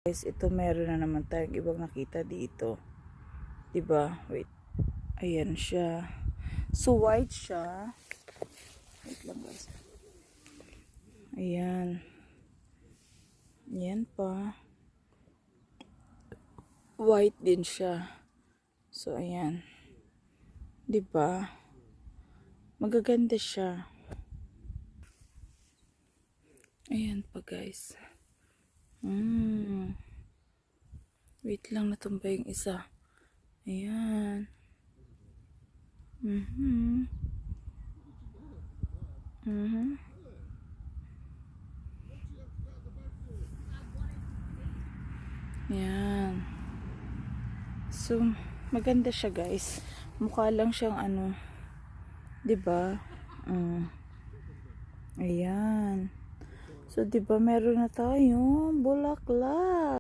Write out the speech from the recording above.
Guys, ito meron na naman tayong ibang nakita dito. 'Di ba? Wait. Ayan siya. So white siya. Wait lang guys. Ayan. Ayan pa. White din siya. So ayan. 'Di ba? Magaganda siya. Ayan pa guys. Wait lang, natumba yung isa. Ayan. Ayan. So, maganda siya guys. Mukha lang siyang ano. 'Di ba? Ayan. So, 'di ba meron na tayong bulaklak.